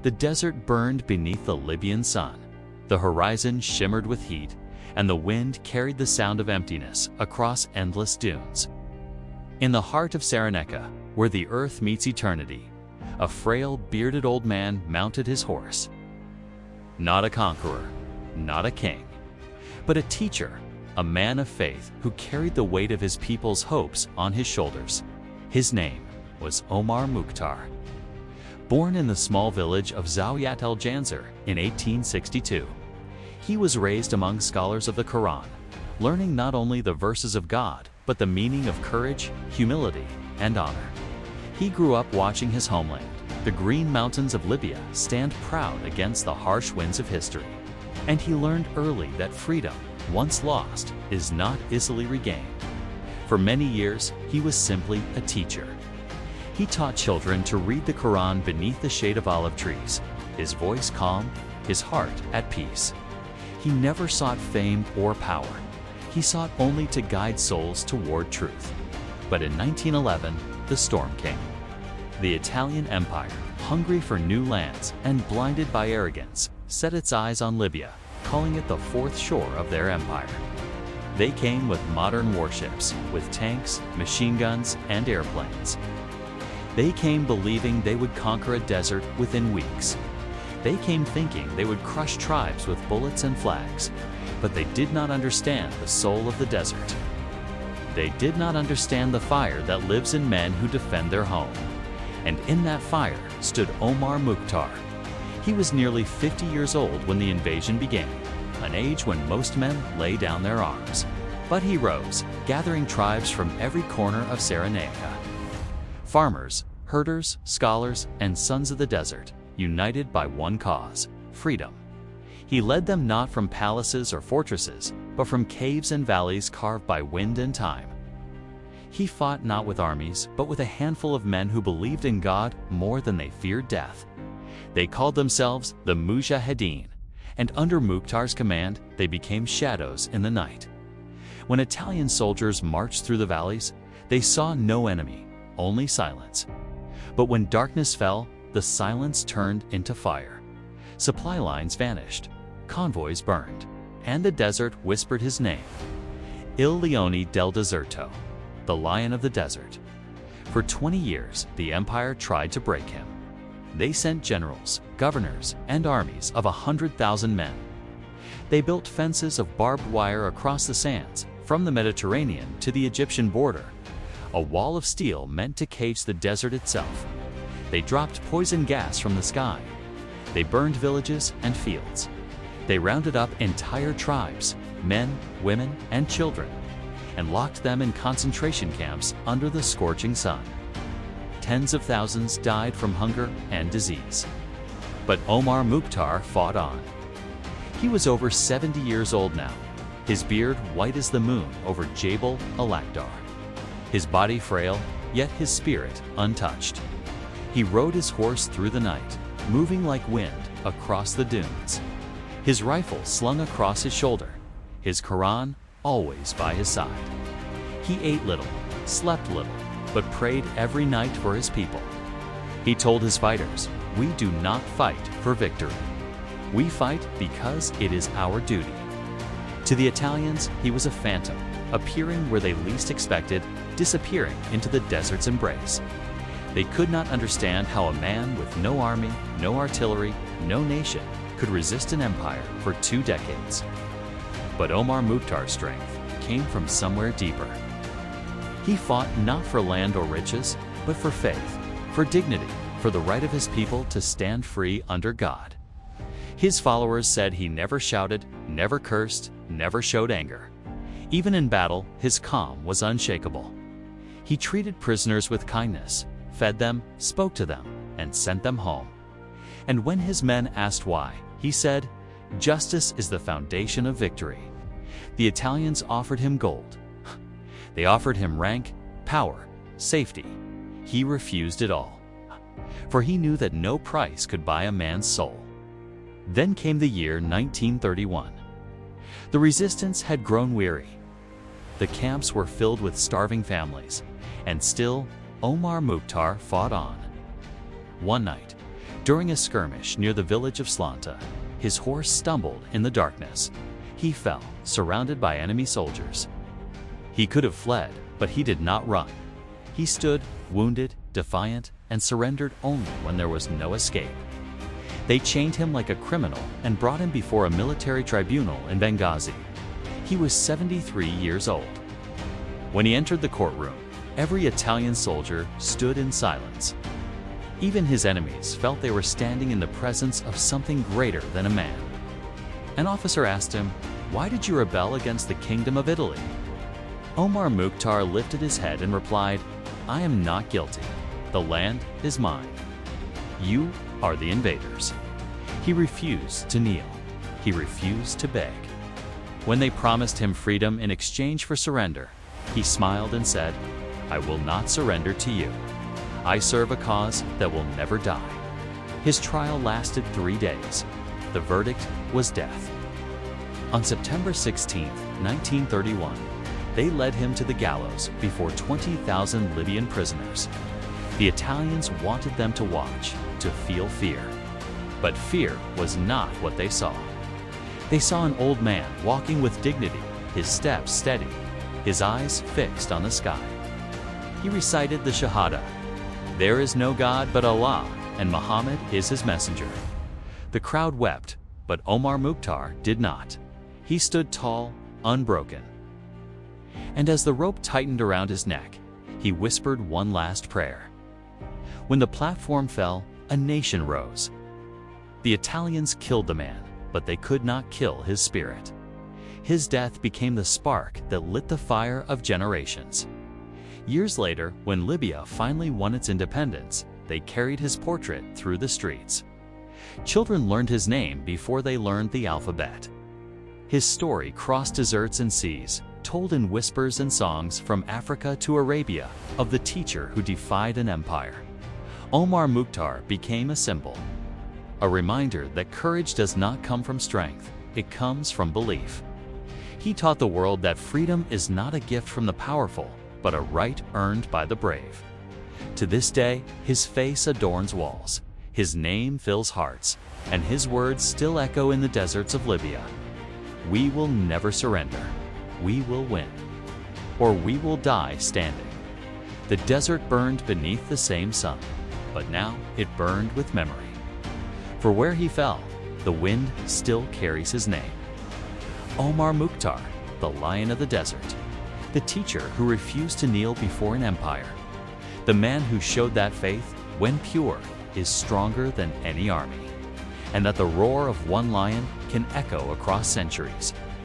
The desert burned beneath the Libyan sun. The horizon shimmered with heat, and the wind carried the sound of emptiness across endless dunes. In the heart of Cyrenaica, where the earth meets eternity, a frail, bearded old man mounted his horse. Not a conqueror, not a king, but a teacher, a man of faith who carried the weight of his people's hopes on his shoulders. His name was Omar Mukhtar. Born in the small village of Zawiat al-Janzir in 1862, he was raised among scholars of the Quran, learning not only the verses of God, but the meaning of courage, humility, and honor. He grew up watching his homeland, the green mountains of Libya, stand proud against the harsh winds of history. And he learned early that freedom, once lost, is not easily regained. For many years, he was simply a teacher. He taught children to read the Quran beneath the shade of olive trees, his voice calm, his heart at peace. He never sought fame or power. He sought only to guide souls toward truth. But in 1911, the storm came. The Italian Empire, hungry for new lands and blinded by arrogance, set its eyes on Libya, calling it the fourth shore of their empire. They came with modern warships, with tanks, machine guns, and airplanes. They came believing they would conquer a desert within weeks. They came thinking they would crush tribes with bullets and flags, but they did not understand the soul of the desert. They did not understand the fire that lives in men who defend their home. And in that fire stood Omar Mukhtar. He was nearly 50 years old when the invasion began, an age when most men lay down their arms. But he rose, gathering tribes from every corner of Cyrenaica. Farmers, herders, scholars, and sons of the desert, united by one cause, freedom. He led them not from palaces or fortresses, but from caves and valleys carved by wind and time. He fought not with armies, but with a handful of men who believed in God more than they feared death. They called themselves the Mujahideen, and under Mukhtar's command, they became shadows in the night. When Italian soldiers marched through the valleys, they saw no enemy, only silence. But when darkness fell, the silence turned into fire. Supply lines vanished, convoys burned, and the desert whispered his name, Il Leone del Deserto, the Lion of the Desert. For 20 years, the empire tried to break him. They sent generals, governors, and armies of 100,000 men. They built fences of barbed wire across the sands, from the Mediterranean to the Egyptian border, a wall of steel meant to cage the desert itself. They dropped poison gas from the sky. They burned villages and fields. They rounded up entire tribes, men, women, and children, and locked them in concentration camps under the scorching sun. Tens of thousands died from hunger and disease. But Omar Mukhtar fought on. He was over 70 years old now, his beard white as the moon over Jabal al-Akhdar. His body frail, yet his spirit untouched. He rode his horse through the night, moving like wind across the dunes. His rifle slung across his shoulder, his Quran always by his side. He ate little, slept little, but prayed every night for his people. He told his fighters, "We do not fight for victory. We fight because it is our duty." To the Italians, he was a phantom, appearing where they least expected, disappearing into the desert's embrace. They could not understand how a man with no army, no artillery, no nation could resist an empire for 2 decades. But Omar Mukhtar's strength came from somewhere deeper. He fought not for land or riches, but for faith, for dignity, for the right of his people to stand free under God. His followers said he never shouted, never cursed, never showed anger. Even in battle, his calm was unshakable. He treated prisoners with kindness, fed them, spoke to them, and sent them home. And when his men asked why, he said, "Justice is the foundation of victory." The Italians offered him gold. They offered him rank, power, safety. He refused it all, for he knew that no price could buy a man's soul. Then came the year 1931. The resistance had grown weary. The camps were filled with starving families, and still Omar Mukhtar fought on. One night, During a skirmish near the village of Slanta, his horse stumbled in the darkness. He fell, surrounded by enemy soldiers. He could have fled, but he did not run. He stood, wounded, defiant, and surrendered only when there was no escape. They chained him like a criminal and brought him before a military tribunal in Benghazi. He was 73 years old. When he entered the courtroom, every Italian soldier stood in silence. Even his enemies felt they were standing in the presence of something greater than a man. An officer asked him, "Why did you rebel against the Kingdom of Italy?" Omar Mukhtar lifted his head and replied, "I am not guilty. The land is mine. You are the invaders." He refused to kneel. He refused to beg. When they promised him freedom in exchange for surrender, he smiled and said, "I will not surrender to you. I serve a cause that will never die." His trial lasted 3 days. The verdict was death. On September 16, 1931, they led him to the gallows before 20,000 Libyan prisoners. The Italians wanted them to watch, to feel fear. But fear was not what they saw. They saw an old man walking with dignity, his steps steady, his eyes fixed on the sky. He recited the Shahada, "There is no God but Allah, and Muhammad is his messenger." The crowd wept, but Omar Mukhtar did not. He stood tall, unbroken. And as the rope tightened around his neck, he whispered one last prayer. When the platform fell, a nation rose. The Italians killed the man, but they could not kill his spirit. His death became the spark that lit the fire of generations. Years later, when Libya finally won its independence, they carried his portrait through the streets. Children learned his name before they learned the alphabet. His story crossed deserts and seas, told in whispers and songs from Africa to Arabia of the teacher who defied an empire. Omar Mukhtar became a symbol, a reminder that courage does not come from strength, it comes from belief. He taught the world that freedom is not a gift from the powerful, but a right earned by the brave. To this day, his face adorns walls, his name fills hearts, and his words still echo in the deserts of Libya. We will never surrender. We will win. Or we will die standing. The desert burned beneath the same sun, but now it burned with memory. For where he fell, the wind still carries his name. Omar Mukhtar, the lion of the desert, the teacher who refused to kneel before an empire, the man who showed that faith, when pure, is stronger than any army, and that the roar of one lion can echo across centuries.